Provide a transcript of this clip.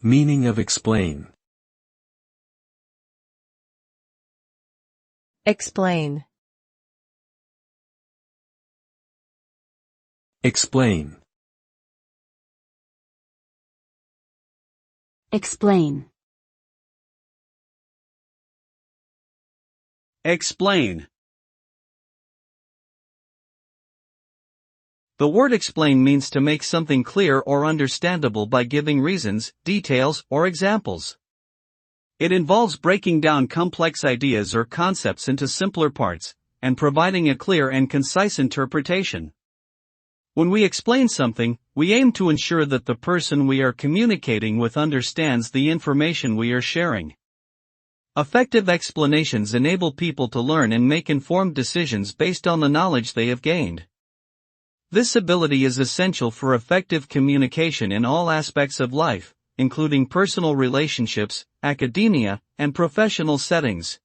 Meaning of explain. Explain. Explain. Explain. Explain. The word explain means to make something clear or understandable by giving reasons, details, or examples. It involves breaking down complex ideas or concepts into simpler parts, and providing a clear and concise interpretation. When we explain something, we aim to ensure that the person we are communicating with understands the information we are sharing. Effective explanations enable people to learn and make informed decisions based on the knowledge they have gained. This ability is essential for effective communication in all aspects of life, including personal relationships, academia, and professional settings.